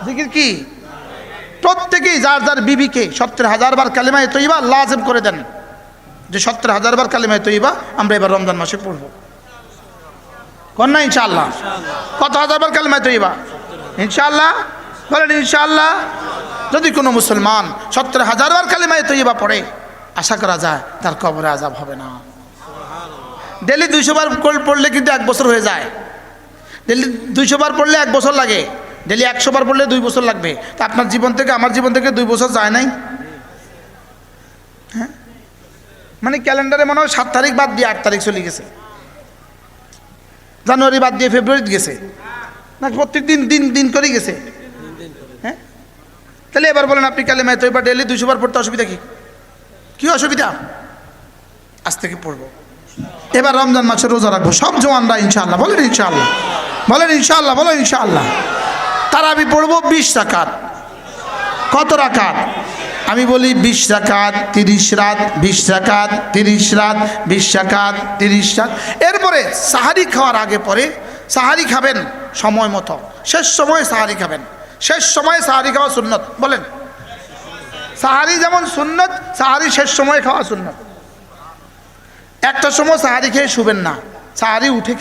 জিকির কি? প্রত্যেকেই যার যার বিবিকে 70,000 বার কালিমায়ে তৈয়বা লাজিম করে দেন, যে 70,000 বার কালিমায়ে তৈয়বা আমরা এবার রমজান মাসে পড়ব। কোন না ইনশাআল্লাহ? কত হাজার বার কালিমায়ে তৈয়বা? ইনশাআল্লাহ বলেন ইনশাআল্লাহ। যদি কোনো মুসলমান 70,000 বার কালিমায়ে তৈয়বা পড়ে, আশা করা যায় তার কবরে আযাব হবে না। ডেলি 200 বার পড়লে কিন্তু 1 বছর হয়ে যায়। ডেলি 200 বার পড়লে 1 বছর লাগে, ডেলি 100 বার পড়লে 2 বছর লাগবে। তা আপনার জীবন থেকে আমার জীবন থেকে 2 বছর যায় নাই? হ্যাঁ, মানে ক্যালেন্ডারে মনে হয় 7 তারিখ বাদ দিয়ে 8 তারিখ চলে গেছে, জানুয়ারি বাদ দিয়ে ফেব্রুয়ারি গেছে, না প্রত্যেক দিন দিন দিন করে গেছে। হ্যাঁ, তাহলে এবার বলেন আপনি কালিমায়ে তৈয়বা ডেলি 200 বার পড়তে অসুবিধা কি? কি অসুবিধা? আজ থেকে পড়বো। এবার রমজান মাসে রোজা রাখবো সব জওয়ানরা ইনশাআল্লাহ। বলেন ইনশাআল্লাহ, বলেন ইনশাআল্লাহ, বলেন ইনশাআল্লাহ। তারাবি পড়বো 20 রাকাত। কত রাকাত? আমি বলি 20 রাকাত, 30 রাত, 20 রাকাত, 30 রাত, 20 রাকাত, 30 রাত। এরপরে সাহারি খাওয়ার আগে পরে সাহারি খাবেন সময় মতো, শেষ সময়ে সাহারি খাবেন। শেষ সময়ে সাহারি খাওয়া সুন্নত। বলেন, সাহারি যেমন সুন্নত, সাহারি শেষ সময়ে খাওয়া সুন্নত। একটা সময় সাহারি খেয়ে শুবেন না, সাহারি উঠে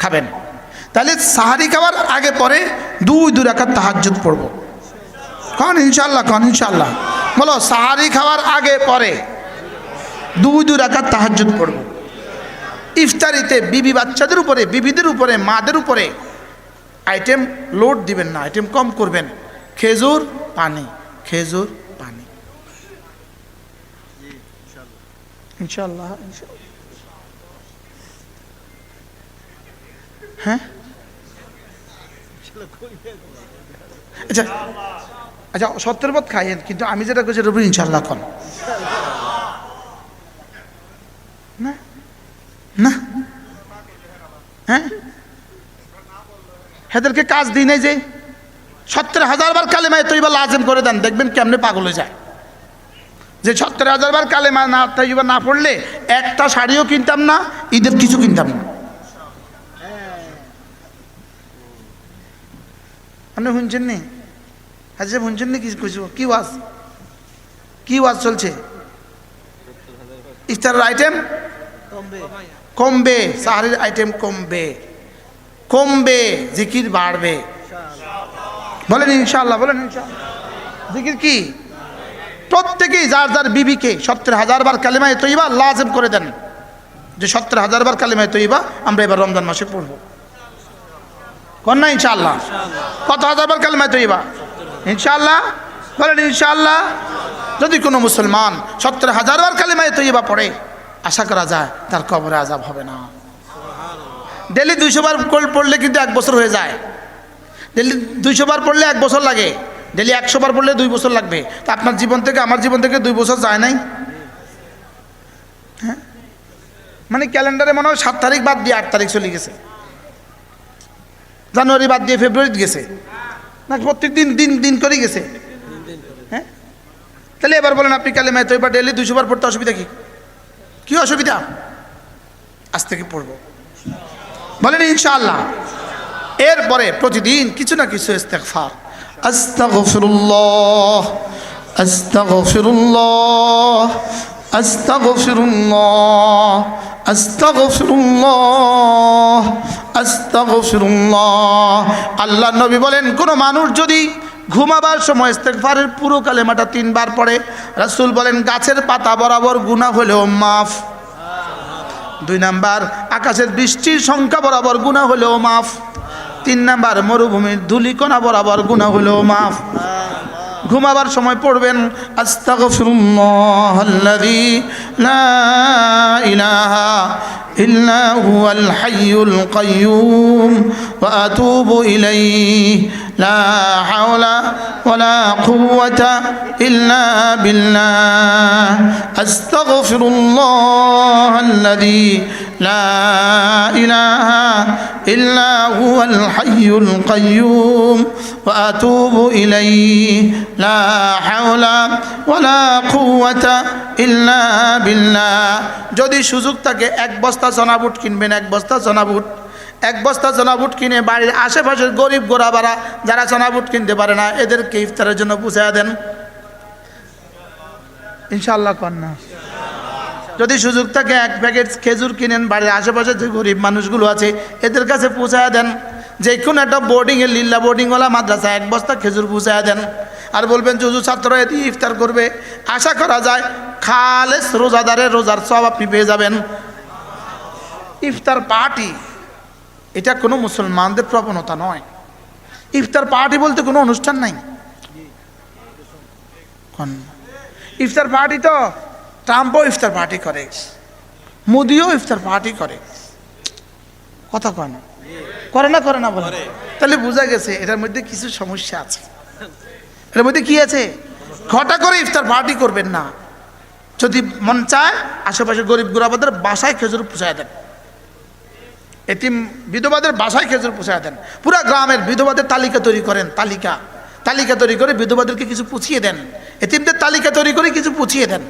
খাবেন। তাহলে সাহারি খাওয়ার আগে পরে 2 রাকাত তাহাজ্জুদ পড়ব। কন ইনশাআল্লাহ, কন ইনশাআল্লাহ। বলো, সাহারি খাওয়ার আগে পরে 2 রাকাত তাহাজ্জুদ পড়ব। ইফতারিতে বিবি বাচ্চাদের উপরে, বিবিদের উপরে, মাদের উপরে আইটেম লোড দিবেন না, আইটেম কম করবেন। খেজুর পানি, খেজুর পানি। ইনশাআল্লাহ, ইনশাআল্লাহ। হ্যাঁ, আচ্ছা আচ্ছা, 70 পথ খাইয়েন, কিন্তু আমি যেটা করছি রবি ইনশাআল্লাহ কন না, না। হ্যাঁ, হেদেরকে কাজ দিই নাই যে 70,000 বার কালিমায়ে তৈয়বা লাজিম করে দেন, দেখবেন কেমনে পাগল হয়ে যায়। যে 70,000 বার কালিমা না তৈয়বা না পড়লে একটা শাড়িও কিনতাম না, ঈদের কিছু কিনতাম না। আপনি শুনছেন নি? আচ্ছা, শুনছেন নি? কি ওয়াজ, কি ওয়াজ চলছে? ইফতারের আইটেম কমবে, সাহারির আইটেম কমবে, কমবে, জিকির বাড়বে। বলেন ইনশাআল্লাহ, বলেন ইনশাআল্লাহ। জিকির কি? প্রত্যেকেই যার যার বিবিকে 70,000 বার কালিমায়ে তৈয়বা লাজিম করে দেন, যে 70,000 বার কালিমায়ে তৈয়বা আমরা এবার রমজান মাসে পড়বো। কোন না ইনশাআল্লাহ? কত হাজার বার কালিমায়ে তৈয়বা? ইনশাআল্লাহ বলেন ইনশাআল্লাহ। যদি কোনো মুসলমান 70,000 বার কালিমায়ে তৈয়বা পড়ে, আশা করা যায় তার কবরে আযাব হবে না। ডেলি 200 বার পড়লে কিন্তু 1 বছর হয়ে যায়। ডেলি 200 বার পড়লে 1 বছর লাগে, ডেলি 100 বার পড়লে 2 বছর লাগবে। তা আপনার জীবন থেকে আমার জীবন থেকে 2 বছর যায় নাই? হ্যাঁ, মানে ক্যালেন্ডারে মনে হয় 7 তারিখ বাদ দিয়ে 8 তারিখ চলে গেছে, জানুয়ারি বাদ দিয়ে ফেব্রুয়ারি গেছে, না প্রত্যেক দিন দিন দিন করে গেছে। হ্যাঁ, তাহলে এবার বলেন আপনি কালিমায়ে তৈয়বা ডেলি 200 বার পড়তে অসুবিধা কি? কি অসুবিধা? আজ থেকে পড়বো। বলেন ইনশাআল্লাহ। এরপরে প্রতিদিন কিছু না কিছু ইস্তেগফার, আস্তাগফিরুল্লাহ, আস্তাগফিরুল্লাহ, আস্তাগফিরুল্লাহ, আস্তাগফিরুল্লাহ, আস্তাগফিরুল্লাহ। আল্লাহর নবী বলেন, কোন মানুষ যদি ঘুমাবার সময় ইস্তেগফারের পুরো কালেমাটা 3 বার পড়ে, রাসূল বলেন গাছের পাতা বরাবর গুনাহ হলেও মাফ। 2 নাম্বার, আকাশের বৃষ্টির সংখ্যা বরাবর গুনাহ হলেও মাফ। 3 নাম্বার, মরুভূমির ধূলিকণা বরাবর গুনাহ হলেও মাফ। ঘুমাবার সময় পড়বেন আস্তাগফিরুল্লাহাল্লাযী লা ইলাহা ইল্লা হুয়াল হাইয়ুল কাইয়্যুম ওয়া আতুবু ইলাইহি লা হাওলা ওয়ালা কুওয়াতা ইল্লা বিল্লাহ। আস্তাগফিরুল্লাহাল্লাযী লা ইলাহা ইল্লা হুয়াল হাইয়ুল কাইয়্যুম ওয়া আতুবু ইলাইহি লা হাওলা ওয়ালা কুওয়াতা ইল্লা বিল্লাহ। যদি সুযোগ থাকে 1 বস্তা চনা বুট কিনবেন, 1 বস্তা চনা বুট এক বস্তা চনাবুট কিনে বাড়ির আশেপাশের গরিব গোরাবারা যারা চনাবুট কিনতে পারে না এদেরকে ইফতারের জন্য পৌঁছায় দেন। ইনশাআল্লাহ কন্যা যদি সুযোগ থাকে এক প্যাকেট খেজুর কিনেন, বাড়ির আশেপাশে যে গরিব মানুষগুলো আছে এদের কাছে পৌঁছায় দেন। যে কোনো একটা বোর্ডিংয়ে লিল্লা বোর্ডিংওয়ালা মাদ্রাসা এক বস্তা খেজুর পৌঁছায় দেন। আর বলবেন যে হুজুর ছাত্ররা এটি ইফতার করবে, আশা করা যায় খালেস রোজাদারের রোজার সব আপনি পেয়ে যাবেন। ইফতার পার্টি এটা কোনো মুসলমানদের প্রবণতা নয়। ইফতার পার্টি বলতে কোনো অনুষ্ঠান নাই। ইফতার পার্টি তো ট্রাম্পও ইফতার পার্টি করে, মোদিও ইফতার পার্টি করে, কথা কয় না, করে না বলে। তাহলে বোঝা গেছে এটার মধ্যে কিছু সমস্যা আছে। এর মধ্যে কি আছে? ঘটা করে ইফতার পার্টি করবেন না। যদি মন চায় আশেপাশে গরিব গোরাবাদের বাসায় খেজুর পৌঁছায় দেন, এতিম বিধবাদের বাসায় খেজুর পৌঁছায় দেন। পুরা গ্রামের বিধবাদের তালিকা তৈরি করেন, তালিকা তৈরি করে বিধবাদেরকে কিছু পুছিয়ে দেন, এতিমদের তালিকা তৈরি করে কিছু পুছিয়ে দেন।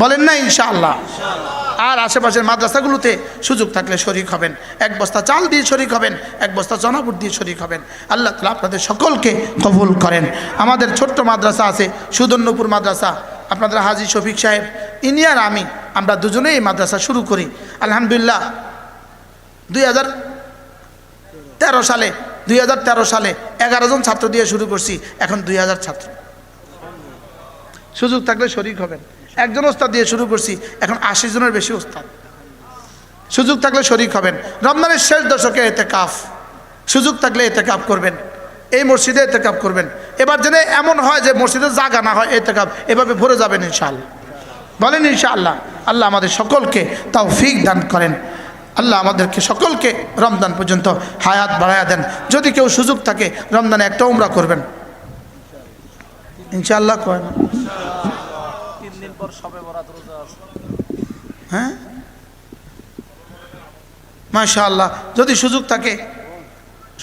বলেন না ইনশাআল্লাহ? আর আশেপাশের মাদ্রাসাগুলোতে সুযোগ থাকলে শরীক হবেন, এক বস্তা চাল দিয়ে শরীক হবেন, এক বস্তা চনাবুট দিয়ে শরীক হবেন। আল্লাহ তাআলা আপনাদের সকলকে কবুল করেন। আমাদের ছোট্ট মাদ্রাসা আছে সুদর্ণপুর মাদ্রাসা, আপনাদের হাজী শফিক সাহেব ইনি আর আমরা দুজনেই এই মাদ্রাসা শুরু করি। আলহামদুলিল্লাহ 2013 সালে 11 জন ছাত্র দিয়ে শুরু করছি, এখন 2000 ছাত্র। সুযোগ থাকলে শরীক হবেন। একজন ওস্তাদ দিয়ে শুরু করছি, এখন 80 জনের বেশি ওস্তাদ। সুযোগ থাকলে শরীক হবেন। রমজানের শেষ দশকে ইতিকাফ, সুযোগ থাকলে ইতিকাফ করবেন, এই মসজিদে ইতিকাফ করবেন। এবার যেন এমন হয় যে মসজিদে জায়গা না হয়, ইতিকাফ এভাবে ভরে যাবেন ইনশাআল্লাহ। বলেন ইনশাআল্লাহ। আল্লাহ আমাদের সকলকে তৌফিক দান করেন। আল্লাহ আমাদেরকে সকলকে রমজান পর্যন্ত হায়াত বাড়ায়া দেন। যদি কেউ সুযোগ থাকে রমজানে একটা উমরা করবেন ইনশাআল্লাহ। কয় না? 3 দিন পর শবে বরাত রোজা আছে। হ্যাঁ মাশাআল্লাহ, যদি সুযোগ থাকে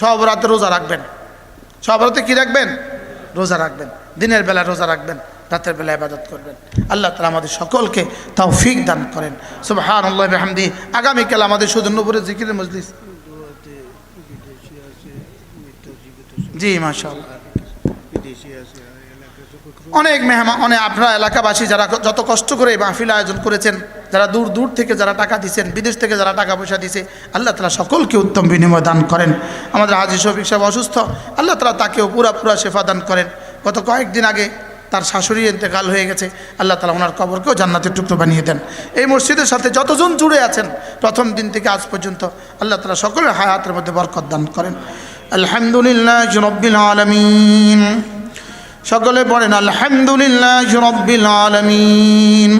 সব রাতে রোজা রাখবেন। সব রাতে কি রাখবেন? রোজা রাখবেন। দিনের বেলা রোজা রাখবেন, রাতের বেলা ইবাদত করবেন। আল্লাহ তাআলা আমাদের সকলকে তৌফিক দান করেন। সুবহানাল্লাহি ওয়া বিহামদিহি। আগামীকাল আমাদের সুদর্ণপুরে জিকিরের মজলিস। জি মাশাআল্লাহ। অনেক মেহমান, অনেক আপনারা এলাকাবাসী যারা যত কষ্ট করে মাহফিল আয়োজন করেছেন, যারা দূর দূর থেকে যারা টাকা দিচ্ছেন, বিদেশ থেকে যারা টাকা পয়সা দিছে, আল্লাহ তাআলা সকলকে উত্তম বিনিময় দান করেন। আমাদের হাজী শফিক সাহেব অসুস্থ, আল্লাহ তাআলা তাকেও পুরা শেফা দান করেন। গত কয়েকদিন আগে তার শাশুড়ি ইন্তেকাল হয়ে গেছে, আল্লাহ তাআলা ওনার কবরকেও জান্নাতের টুকরো বানিয়ে দেন। এই মসজিদের সাথে যতজন জুড়ে আছেন প্রথম দিন থেকে আজ পর্যন্ত, আল্লাহ তাআলা সকলের হায়াতের মধ্যে বরকত দান করেন। আলহামদুলিল্লাহি রাব্বিল আলামিন। সকলে পড়েন আলহামদুলিল্লাহি রাব্বিল আলামিন।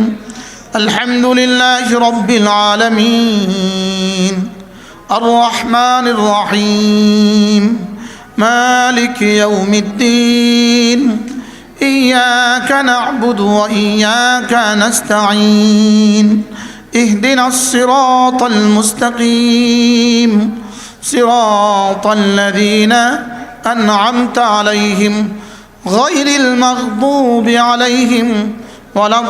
আলহামদুলিল্লাহি রাব্বিল আলামিন। আর রহমানির রহিম। মালিকি ইয়াউমিদ্দিন। ইয়্যাকা না'বুদু ওয়া ইয়্যাকা নাস্তাঈন। ইহদিনাস সিরাতাল মুস্তাকিম। সিরাতাল লাযীনা আন'আমতা আলাইহিম غير المغضوب عليهم ولا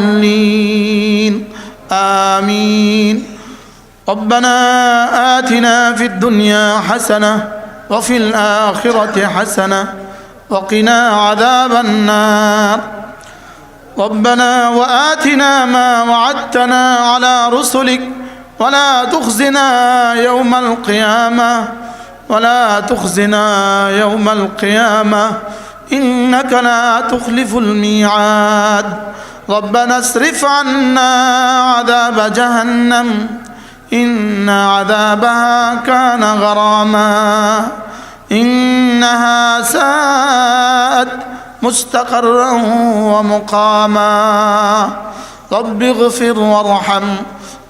الضالين آمين. ربنا آتنا في الدنيا حسنة وفي الآخرة حسنة وقنا عذاب النار. ربنا وآتنا ما وعدتنا على رسلك ولا تخزنا يوم القيامة يوم القيامة إنك لا تخلف الميعاد. ربنا اصرف عنا عذاب جهنم إن عذابها كان غراما إنها ساءت مستقرا ومقاما. رب اغفر وارحم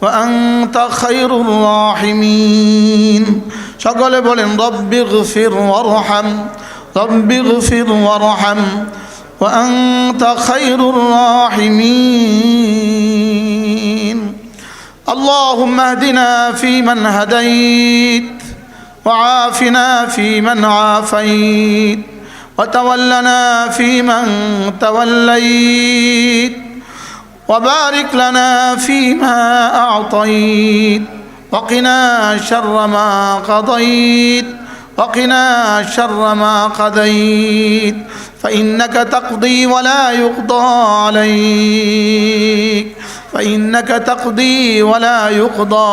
وأنت خير الراحمين. সকলে বলেন রব্বিগফির ওয়ারহাম, রব্বিগফির ওয়ারহাম ওয়া আনতা খায়রুর রাহিমিন। আল্লাহুম্মা ইহদিনা ফীমান হাদাইত ওয়া আফিনা ফীমান আফাইত ওয়া তাওয়াল্লানা ফীমান তাওয়াল্লাইত وبارك لنا فيما أعطيت وقنا شر ما قضيت وقنا شر ما قضيت فإنك تقضي ولا يقضى عليك فإنك تقضي ولا يقضى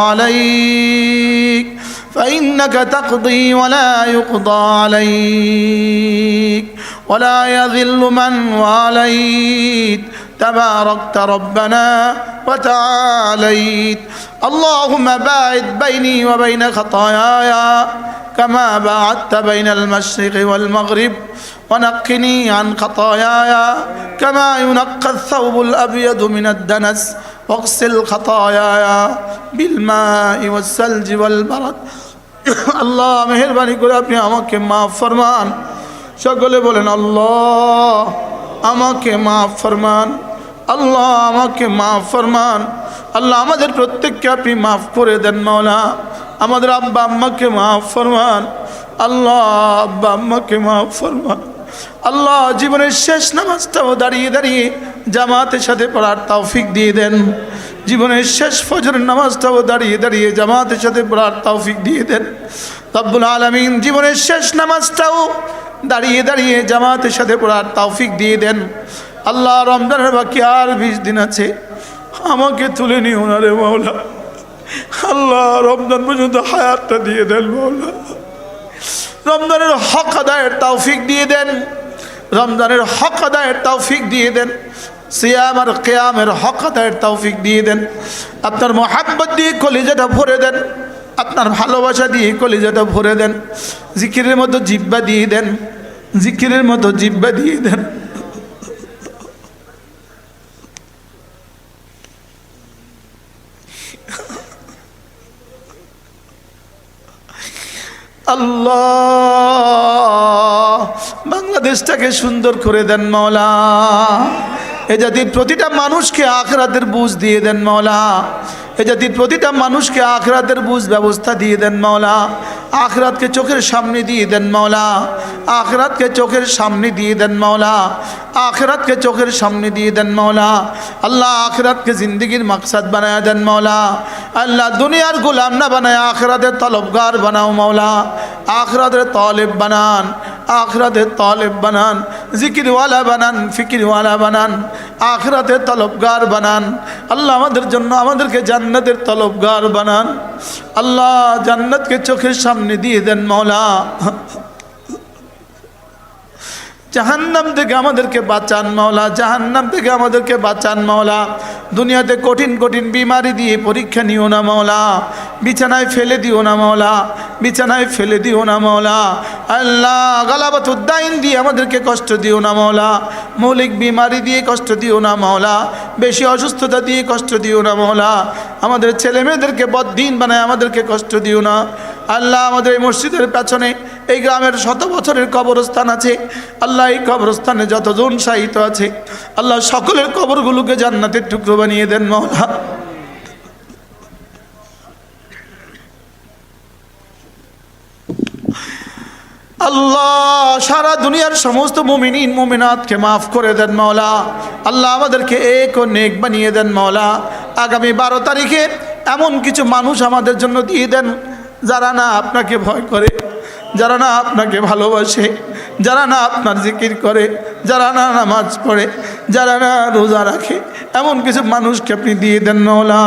عليك فإنك تقضي ولا يقضى عليك ولا يذل من واليت تباركت ربنا وتعاليت اللهم باعد بيني وبين خطاياي كما باعدت بين المشرق والمغرب ونقني عن خطاياي كما ينقى الثوب الأبيض من الدنس واغسل خطاياي بالماء والثلج والبرد আল্লাহ মেহেরবানি করে আপনি আমাকে মাফ ফরমান সকলে বলেন আল্লাহ আমাকে মাফ ফরমান আল্লাহ আমাকে মাফ ফরমান আল্লাহ আমাদের প্রত্যেককে আপনি মাফ করে দেন মাওলা আমাদের আব্বা আম্মাকে মাফ ফরমান আল্লাহ আব্বা আম্মাকে মাফ ফরমান আল্লাহ জীবনের শেষ নামাজটাও দাঁড়িয়ে দাঁড়িয়ে জামাতের সাথে পড়ার তৌফিক দিয়ে দেন জীবনের শেষ ফজরের নামাজটাও দাঁড়িয়ে দাঁড়িয়ে জামাতের সাথে পড়ার তৌফিক দিয়ে দেন রব্বুল আলামিন জীবনের শেষ নামাজটাও দাঁড়িয়ে দাঁড়িয়ে জামাতের সাথে পড়ার তৌফিক দিয়ে দেন আল্লাহ রমজানের বাকি আর 20 দিন আছে আমাকে তুলে নিও না রে মাওলা আল্লাহ রমজান পর্যন্ত হায়াতটা দিয়ে দেন মাওলা রমজানের হক আদায়ের তৌফিক দিয়ে দেন রমজানের হক আদায়ের তৌফিক দিয়ে দেন সিয়াম আর কিয়ামের হক আদায়ের তৌফিক দিয়ে দেন আপনার মোহাব্বত দিয়ে কলিজাটা ভরে দেন আপনার ভালোবাসা দিয়ে কলিজাটা ভরে দেন জিকিরের মতো জিহ্বা দিয়ে দেন জিকিরের মতো জিহ্বা দিয়ে দেন আল্লাহ বাংলাদেশটাকে সুন্দর করে দেন মাওলা এ জাতির প্রতিটা মানুষকে আখিরাতের বুঝ দিয়ে দেন মাওলা এ জাতির প্রতিটা মানুষকে আখিরাতের বুঝ ব্যবস্থা দিয়ে দেন মাওলা আখিরাতকে চোখের সামনে দিয়ে দেন মাওলা আখিরাতকে চোখের সামনে দিয়ে দেন মাওলা আখিরাতকে চোখের সামনে দিয়ে দেন মাওলা আল্লাহ আখিরাতকে জিন্দগির মাকসাদ বানায়া দেন মাওলা আল্লাহ দুনিয়ার গোলাম না বানায় আখিরাতের তলবগার বানাও মাওলা আখিরাতের তালেব বানান আখিরাতের তালেব বানান জিকিরওয়ালা বানান ফিকিরওয়ালা বানান আখিরাতের তলবগার বানান আল্লাহ আমাদের জন্য আমাদেরকে জান্নাতের তলবগার বানান আল্লাহ জান্নাতকে চোখের সামনে দিয়ে দেন মাওলা জাহান্নাম থেকে আমাদেরকে বাঁচান মাওলা জাহান্নাম থেকে আমাদেরকে বাঁচান মাওলা দুনিয়াতে কঠিন কঠিন বিমারি দিয়ে পরীক্ষা নিও না মাওলা বিছানায় ফেলে দিও না মাওলা বিছানায় ফেলে দিও না মাওলা আল্লাহ গালাবাতুদ্দাইন দিয়ে আমাদেরকে কষ্ট দিও না মাওলা মৌলিক বিমারি দিয়ে কষ্ট দিও না মাওলা বেশি অসুস্থতা দিয়ে কষ্ট দিও না মাওলা আমাদের ছেলে মেয়েদেরকে বদ্দিন বানায় আমাদেরকে কষ্ট দিও না আল্লাহ আমাদের এই মসজিদের পেছনে এই গ্রামের 100 বছরের কবরস্থান আছে আল্লাহ এই কবরস্থানে যতজন শায়িত আছে আল্লাহ সকলের কবরগুলোকে জান্নাতের টুকরো বানিয়ে দেন মাওলা আল্লাহ সারা দুনিয়ার সমস্ত মুমিনিন মুমিনাতকে মাফ করে দেন মাওলা আল্লাহ আমাদেরকে এক ও নেক বানিয়ে দেন মাওলা আগামী 12 তারিখে এমন কিছু মানুষ আমাদের জন্য দিয়ে দেন যারা না আপনাকে ভয় করে যারা না আপনাকে ভালোবাসে যারা না আপনার জিকির করে যারা না নামাজ পড়ে যারা না রোজা রাখে এমন কিছু মানুষকে আপনি দিয়ে দেন মাওলা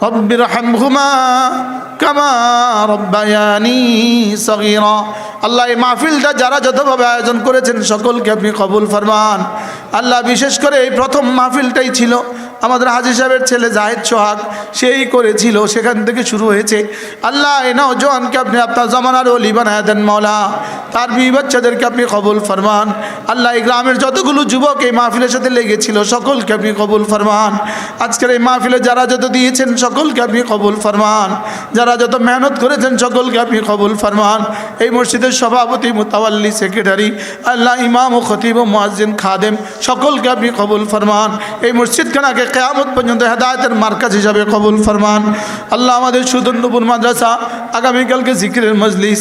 রব্বির হামহুমা কামা রব্বায়ানি সগীরা আল্লাহ এই মাহফিলটা যারা যতভাবে আয়োজন করেছেন সকলকে আপনি কবুল ফরমান আল্লাহ বিশেষ করে এই প্রথম মাহফিলটাই ছিল আমাদের হাজী সাহেবের ছেলে জাহিদ সোহাগ সেই করেছিল সেখান থেকে শুরু হয়েছে আল্লাহ এই নওজোয়ানকে আপনি আপনার জামানার ওলি বানায় দেন মাওলা তার বিবি বাচ্চাদেরকে আপনি কবুল ফরমান আল্লাহ এই গ্রামের যতগুলো যুবক এই মাহফিলের সাথে লেগেছিল সকলকে আপনি কবুল ফরমান আজকের এই মাহফিলে যারা যত দিয়েছেন সকলকে আপনি কবুল ফরমান যারা যত মেহনত করেছেন সকলকে আপনি কবুল ফরমান এই মসজিদের সভাপতি মুতাওয়াল্লি সেক্রেটারি আল্লাহ ইমাম ও খতিব ও মুয়াজ্জিন খাদেম সকলকে আপনি কবুল ফরমান এই মসজিদখানাকে কিয়ামত পর্যন্ত হেদায়েতের মার্কাজ হিসাবে কবুল ফরমান আল্লাহ আমাদের সুদর্ণপুর মাদ্রাসা আগামীকালকে জিকিরের মজলিস